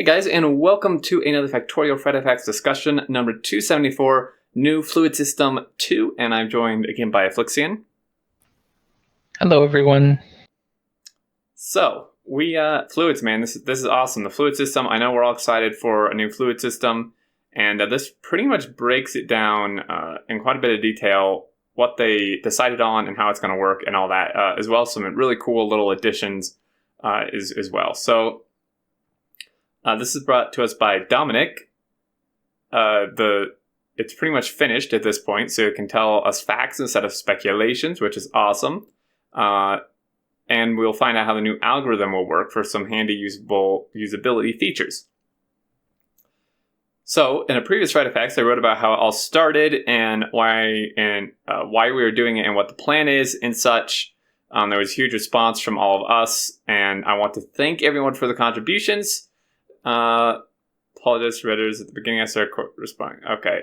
guys, and welcome to another Factorio FFF discussion, number 274, New Fluid System 2, and I'm joined again by Afflixian. Hello, everyone. So, fluids, man, this is awesome. The fluid system, I know we're all excited for a new fluid system, and this pretty much breaks it down in quite a bit of detail, what they decided on and how it's going to work and all that, as well as some really cool little additions as well. So, this is brought to us by Dominic. It's pretty much finished at this point, so it can tell us facts instead of speculations, which is awesome. And we'll find out how the new algorithm will work for some handy usability features. So, in a previous Write Effects, I wrote about how it all started and why we were doing it and what the plan is and such. There was huge response from all of us, and I want to thank everyone for the contributions. Apologize to readers at the beginning. I started responding. Okay.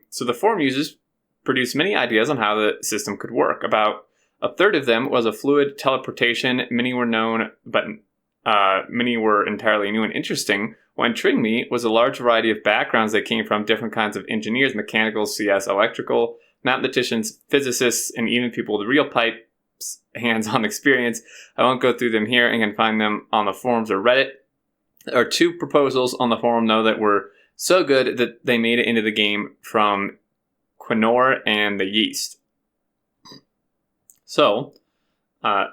So the forum users produced many ideas on how the system could work. About a third of them was a fluid teleportation. Many were known, but many were entirely new and interesting. What intrigued me was a large variety of backgrounds that came from different kinds of engineers, mechanical, CS, electrical, mathematicians, physicists, and even people with real pipes hands-on experience. I won't go through them here and can find them on the forums or Reddit. There are two proposals on the forum, though, that were so good that they made it into the game from Quinor and the yeast. So,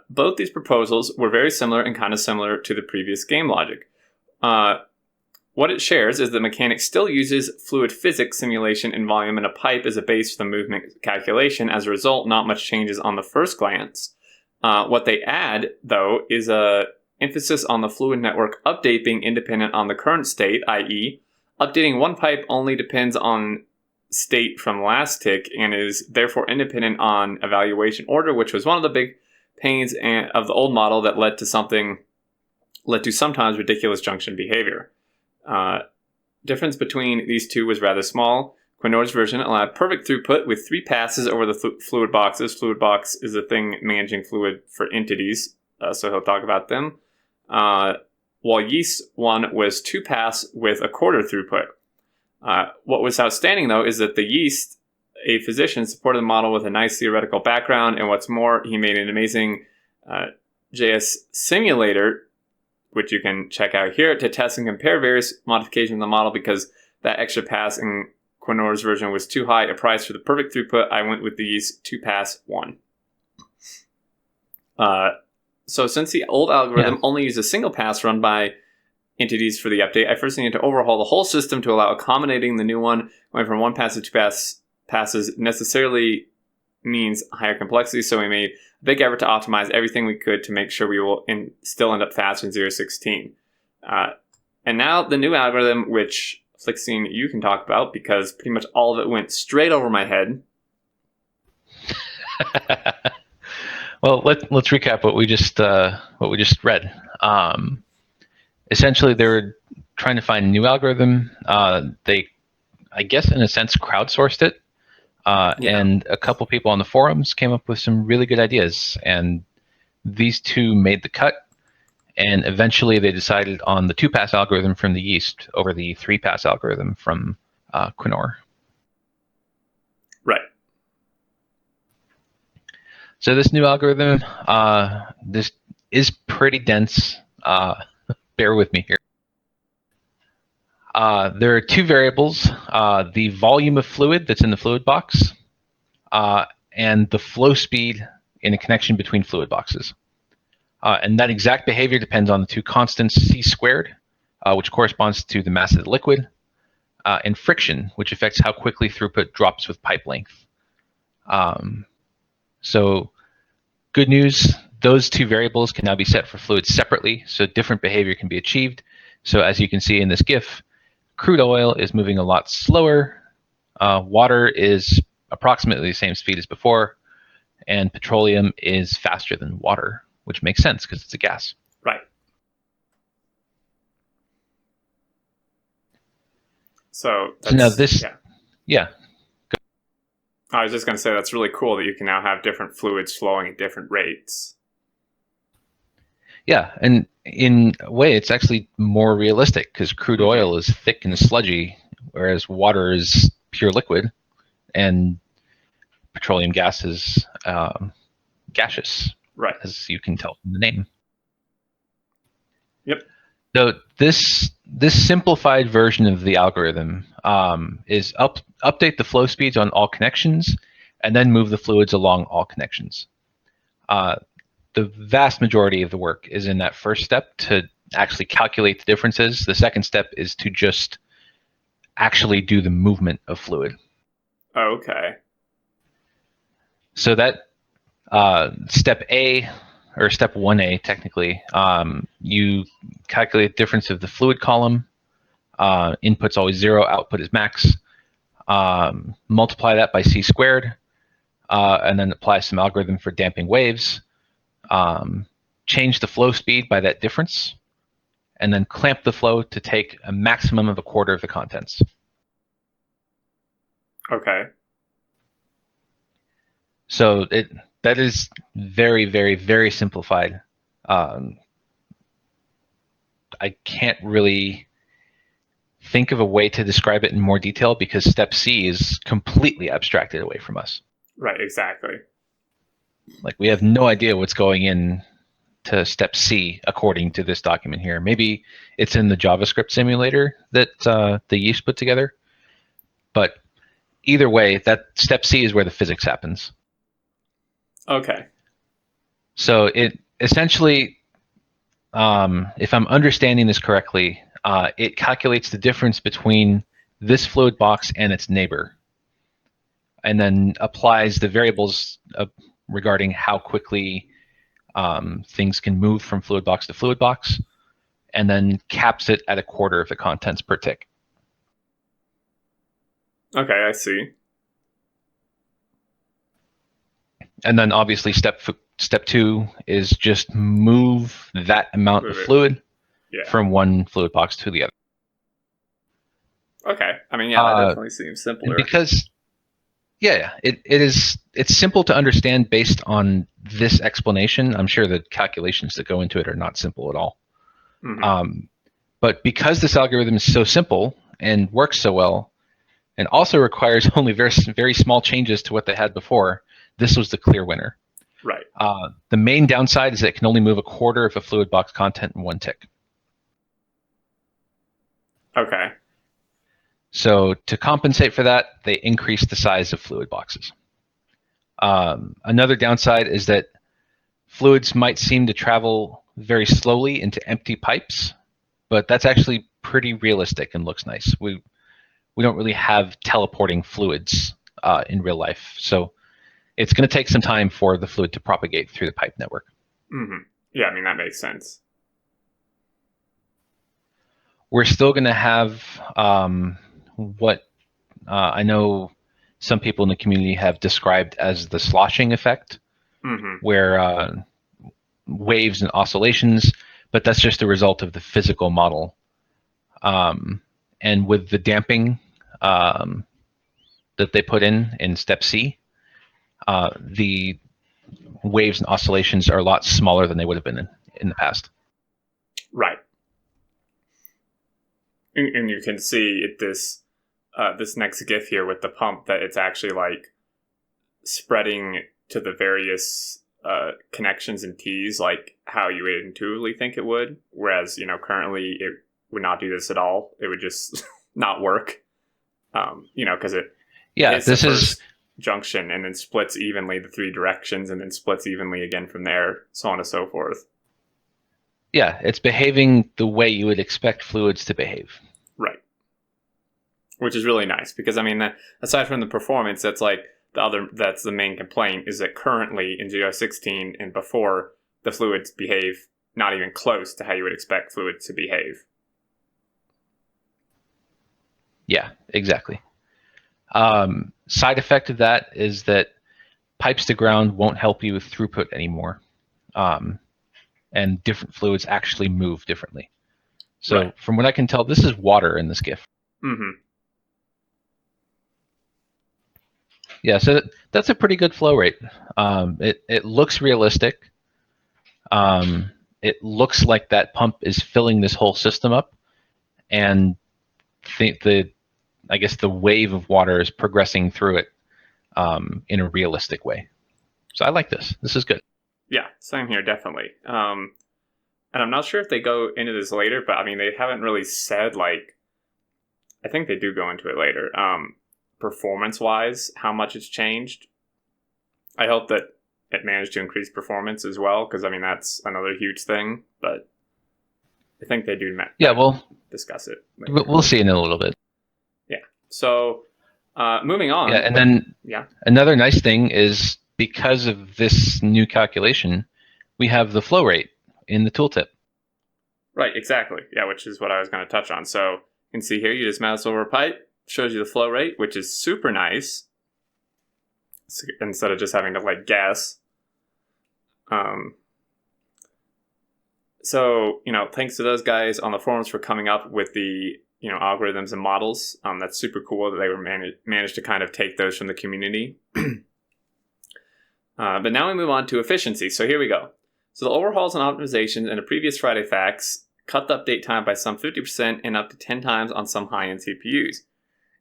both these proposals were very similar and kind of similar to the previous game logic. What it shares is that mechanics still uses fluid physics simulation and volume in a pipe as a base for the movement calculation. As a result, not much changes on the first glance. What they add, though, is a emphasis on the fluid network update being independent on the current state, i.e., updating one pipe only depends on state from last tick and is therefore independent on evaluation order, which was one of the big pains of the old model that led to sometimes ridiculous junction behavior. Difference between these two was rather small. Quinor's version allowed perfect throughput with 3 passes over the fluid boxes. Fluid box is a thing managing fluid for entities, so he'll talk about them. While yeast one was 2 pass with a quarter throughput. What was outstanding, though, is that the yeast, a physician, supported the model with a nice theoretical background, and what's more, he made an amazing JS simulator, which you can check out here, to test and compare various modifications of the model. Because that extra pass in Quinor's version was too high a price for the perfect throughput, I went with the yeast 2 pass 1. So since the old algorithm only used a single pass run by entities for the update, I first needed to overhaul the whole system to allow accommodating the new one. Going from 1 pass to 2 passes necessarily means higher complexity, so we made a big effort to optimize everything we could to make sure we will still end up fast in 0.16. And now the new algorithm, which Flixian, you can talk about, because pretty much all of it went straight over my head. Well, let's recap what we just read. Essentially, they were trying to find a new algorithm. They, I guess, in a sense, crowdsourced it, and a couple people on the forums came up with some really good ideas. And these two made the cut. And eventually, they decided on the 2-pass algorithm from the yeast over the 3-pass algorithm from Quinor. Right. So this new algorithm, this is pretty dense. Bear with me here. There are 2 variables, the volume of fluid that's in the fluid box and the flow speed in a connection between fluid boxes. And that exact behavior depends on the 2 constants, c squared, which corresponds to the mass of the liquid, and friction, which affects how quickly throughput drops with pipe length. So good news, those 2 variables can now be set for fluids separately, so different behavior can be achieved. So as you can see in this GIF, crude oil is moving a lot slower, water is approximately the same speed as before, and petroleum is faster than water, which makes sense because it's a gas. Right. So now this, yeah. I was just going to say that's really cool that you can now have different fluids flowing at different rates. Yeah, and in a way, it's actually more realistic because crude oil is thick and sludgy, whereas water is pure liquid, and petroleum gas is gaseous, Right. as you can tell from the name. Yep. So this simplified version of the algorithm is update the flow speeds on all connections, and then move the fluids along all connections. The vast majority of the work is in that first step to actually calculate the differences. The second step is to just actually do the movement of fluid. Okay. So that step A, or step 1A technically, you calculate the difference of the fluid column. Input's always 0, output is max. Multiply that by c squared, and then apply some algorithm for damping waves. Change the flow speed by that difference, and then clamp the flow to take a maximum of a quarter of the contents. Okay. So that is very, very, very simplified. I can't really think of a way to describe it in more detail because step C is completely abstracted away from us. Right, exactly. Like, we have no idea what's going in to step C according to this document here. Maybe it's in the JavaScript simulator that the yeast put together, but either way, that step C is where the physics happens. Okay. So it essentially, if I'm understanding this correctly, it calculates the difference between this fluid box and its neighbor, and then applies the variables regarding how quickly things can move from fluid box to fluid box, and then caps it at a quarter of the contents per tick. Okay, I see. And then obviously step 2 is just move that amount of fluid from one fluid box to the other. Okay. I mean, yeah, that definitely seems simpler. Because, it's simple to understand based on this explanation. I'm sure the calculations that go into it are not simple at all. Mm-hmm. But because this algorithm is so simple and works so well, and also requires only very, very small changes to what they had before, this was the clear winner. Right. The main downside is that it can only move a quarter of a fluid box content in one tick. Okay. So to compensate for that, they increased the size of fluid boxes. Another downside is that fluids might seem to travel very slowly into empty pipes, but that's actually pretty realistic and looks nice. We don't really have teleporting fluids in real life, so it's going to take some time for the fluid to propagate through the pipe network. Mm-hmm. Yeah, I mean, that makes sense. We're still going to have what I know some people in the community have described as the sloshing effect, where waves and oscillations, but that's just a result of the physical model. And with the damping that they put in step C, the waves and oscillations are a lot smaller than they would have been in the past. Right. And you can see this next GIF here with the pump that it's actually like spreading to the various connections and T's like how you would intuitively think it would. Whereas, currently it would not do this at all. It would just not work. Because it hits the first junction and then splits evenly the 3 directions and then splits evenly again from there, so on and so forth. Yeah, it's behaving the way you would expect fluids to behave. Right. Which is really nice because, I mean, aside from the performance, that's the main complaint, is that currently in GR16 and before, the fluids behave not even close to how you would expect fluids to behave. Yeah, exactly. Side effect of that is that pipes to ground won't help you with throughput anymore. And different fluids actually move differently. So from what I can tell, this is water in this GIF. Mm-hmm. Yeah, so that's a pretty good flow rate. It looks realistic. it looks like that pump is filling this whole system up, and the wave of water is progressing through it in a realistic way. So I like this. This is good. Yeah, same here, definitely. And I'm not sure if they go into this later, but I mean, they haven't really said, like, I think they do go into it later. Performance-wise, how much it's changed. I hope that it managed to increase performance as well, because, I mean, that's another huge thing, but I think they do discuss it later. We'll see in a little bit. Yeah. So, moving on. Yeah, and then another nice thing is, because of this new calculation, we have the flow rate in the tooltip. Right, exactly. Yeah, which is what I was going to touch on. So you can see here, you just mouse over a pipe, shows you the flow rate, which is super nice. Instead of just having to, like, guess. So, thanks to those guys on the forums for coming up with the, algorithms and models. That's super cool that they were managed to kind of take those from the community. But now we move on to efficiency. So here we go. So the overhauls and optimizations in the previous Friday facts cut the update time by some 50% and up to 10 times on some high-end CPUs.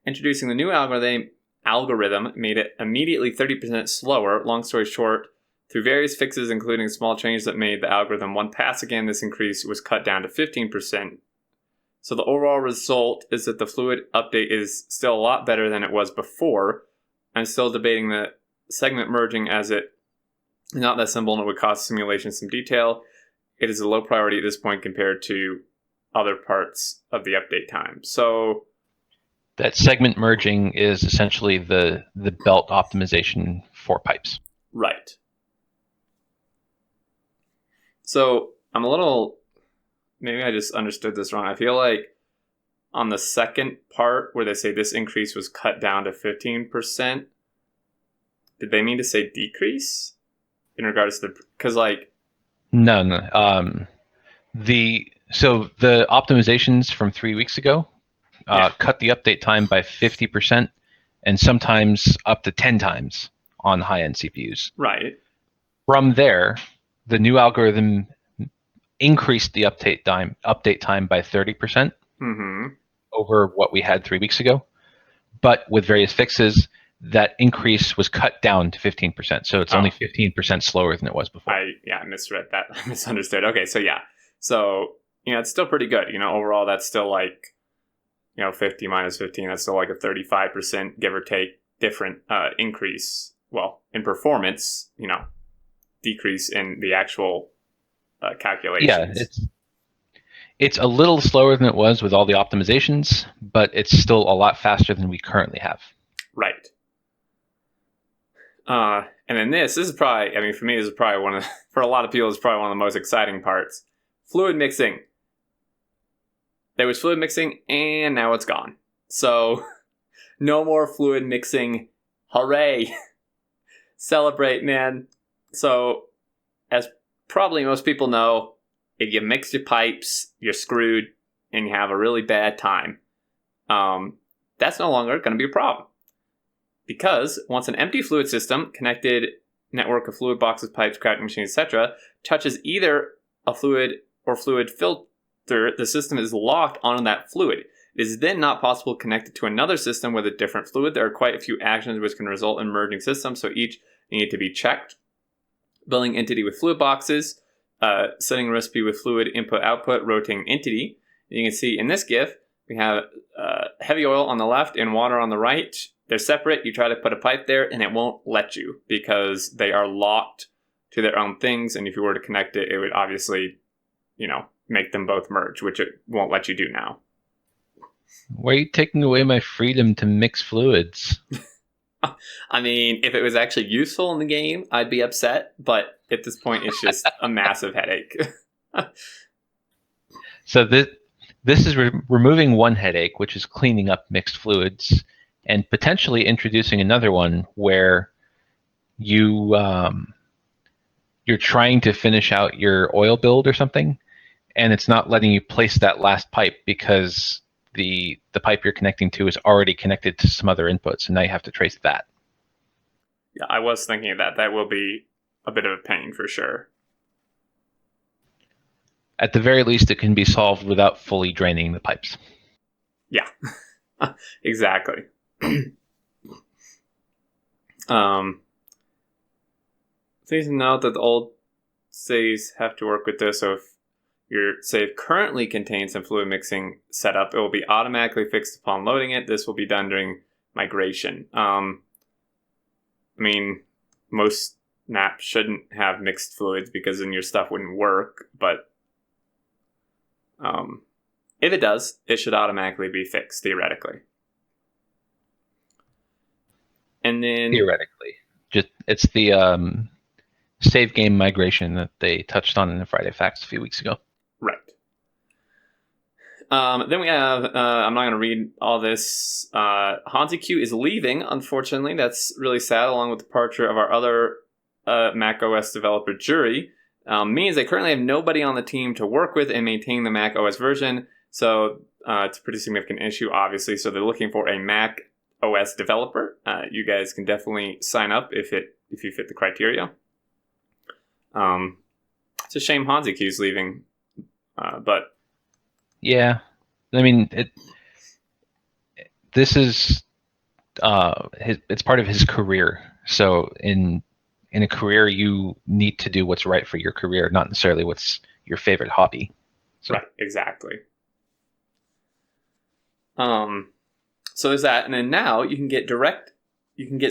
Introducing the new algorithm made it immediately 30% slower. Long story short, through various fixes, including small changes that made the algorithm one pass again, this increase was cut down to 15%. So the overall result is that the fluid update is still a lot better than it was before. I'm still debating the segment merging, as it is not that simple and it would cost simulation some detail. It is a low priority at this point compared to other parts of the update time. So that segment merging is essentially the belt optimization for pipes. Right. So I'm a little, maybe I just understood this wrong. I feel like on the second part where they say this increase was cut down to 15%, did they mean to say decrease in regards to because like no so the optimizations from 3 weeks ago cut the update time by 50% and sometimes up to 10 times on high-end CPUs. Right. From there, the new algorithm increased the update time by 30% over what we had 3 weeks ago, but with various fixes, that increase was cut down to 15%. So it's only 15% slower than it was before. I misread that. I misunderstood. Okay, so yeah. So, it's still pretty good. Overall, that's still like, 50 minus 15, that's still like a 35%, give or take, different increase. Well, in performance, decrease in the actual calculations. Yeah, it's a little slower than it was with all the optimizations, but it's still a lot faster than we currently have. Right. And then this is probably, for me, this is probably for a lot of people, it's probably one of the most exciting parts. Fluid mixing. There was fluid mixing, and now it's gone. So, no more fluid mixing. Hooray! Celebrate, man. So, as probably most people know, if you mix your pipes, you're screwed, and you have a really bad time. That's no longer going to be a problem. Because once an empty fluid system, connected network of fluid boxes, pipes, cracking machines, etc., touches either a fluid or fluid filter, the system is locked onto that fluid. It is then not possible to connect it to another system with a different fluid. There are quite a few actions which can result in merging systems, so each need to be checked. Building entity with fluid boxes, setting recipe with fluid input-output, rotating entity. And you can see in this GIF, we have heavy oil on the left and water on the right. They're separate. You try to put a pipe there, and it won't let you because they are locked to their own things. And if you were to connect it, it would obviously, make them both merge, which it won't let you do now. Why are you taking away my freedom to mix fluids? If it was actually useful in the game, I'd be upset. But at this point, it's just a massive headache. So this is removing one headache, which is cleaning up mixed fluids, and potentially introducing another one where you're trying to finish out your oil build or something, and it's not letting you place that last pipe because the pipe you're connecting to is already connected to some other inputs, and now you have to trace that. Yeah, I was thinking of that. That will be a bit of a pain for sure. At the very least, it can be solved without fully draining the pipes. Yeah, exactly. Please note that the old saves have to work with this, so if your save currently contains some fluid mixing setup, it will be automatically fixed upon loading it. This will be done during migration. I mean, most maps shouldn't have mixed fluids because then your stuff wouldn't work, but if it does, it should automatically be fixed, theoretically. And then... Theoretically. It's the save game migration that they touched on in the Friday Facts a few weeks ago. Right. Then we have, I'm not going to read all this. Hansi Q is leaving, unfortunately. That's really sad, along with the departure of our other Mac OS developer, Jury. Means they currently have nobody on the team to work with and maintain the Mac OS version. So it's a pretty significant issue, obviously. So they're looking for a Mac OS developer. You guys can definitely sign up if you fit the criteria. It's a shame Hansi Q's leaving, but yeah, I mean this is it's part of his career. So in a career, you need to do what's right for your career, not necessarily what's your favorite hobby. So. Right, exactly. So there's that, and then now you can get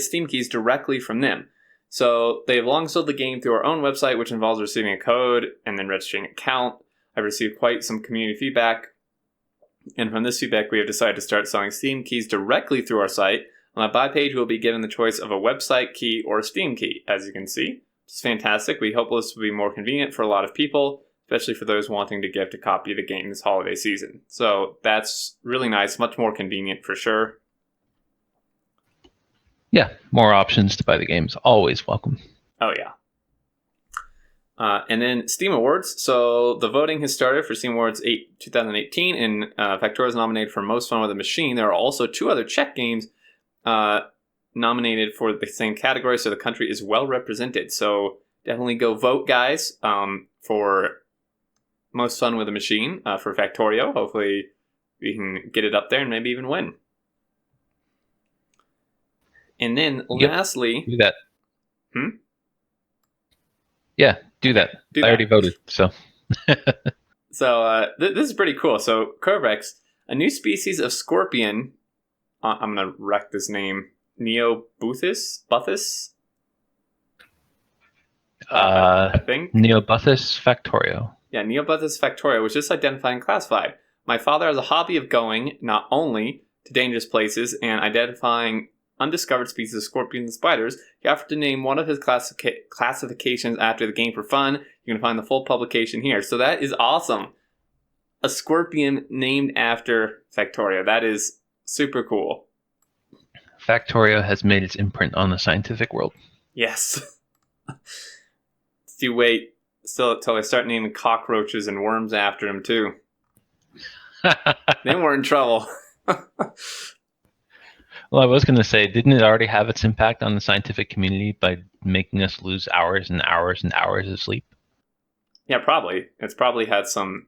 Steam keys directly from them. So they've long sold the game through our own website, which involves receiving a code and then registering an account. I've received quite some community feedback, and from this feedback, we have decided to start selling Steam keys directly through our site. On the buy page, we'll be given the choice of a website key or a Steam key, as you can see. It's fantastic. We hope this will be more convenient for a lot of people, especially for those wanting to gift a copy of the game this holiday season. So that's really nice, much more convenient for sure. Yeah, more options to buy the games. Always welcome. Oh, yeah. And then Steam Awards. So the voting has started for Steam Awards 2018, and Factorio is nominated for Most Fun with a Machine. There are also 2 other Czech games nominated for the same category, so the country is well represented. So definitely go vote, guys, for Most Fun with a Machine for Factorio. Hopefully we can get it up there and maybe even win. And then lastly... Do that. Yeah, do that. I already voted, so... So this is pretty cool. So Corvex, a new species of scorpion... I'm going to wreck this name. Neobuthus? I think. Neobuthus Factorio. Yeah, Neobuthus Factorio was just identified and classified. My father has a hobby of going not only to dangerous places and identifying undiscovered species of scorpions and spiders. He offered to name one of his classifications after the game for fun. You can find the full publication here. So that is awesome. A scorpion named after Factorio. That is super cool. Factorio has made its imprint on the scientific world. Yes. You wait still until they start naming cockroaches and worms after him too. Then we're in trouble. Well, I was going to say, didn't it already have its impact on the scientific community by making us lose hours and hours and hours of sleep? Yeah, probably. It's probably had some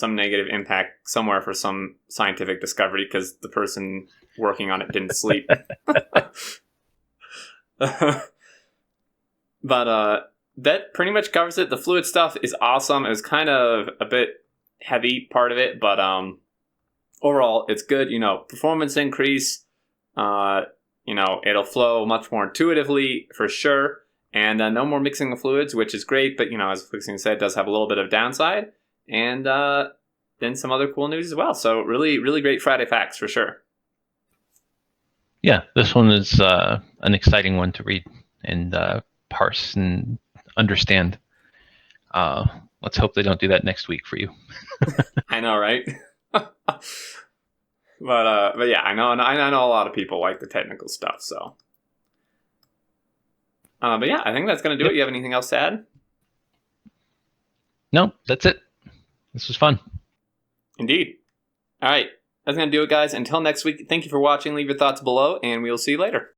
negative impact somewhere for some scientific discovery because the person working on it didn't sleep. But that pretty much covers it. The fluid stuff is awesome. It was kind of a bit heavy part of it, but overall it's good. Performance increase. It'll flow much more intuitively for sure. And no more mixing of fluids, which is great. But, as Felixing said, it does have a little bit of downside. And then some other cool news as well. So really, really great Friday Facts for sure. Yeah, this one is an exciting one to read and parse and understand. Let's hope they don't do that next week for you. I know, right? But yeah, I know a lot of people like the technical stuff. So, but yeah, I think that's gonna do it. You have anything else to add? No, that's it. This was fun. Indeed. All right, that's gonna do it, guys. Until next week, thank you for watching. Leave your thoughts below, and we'll see you later.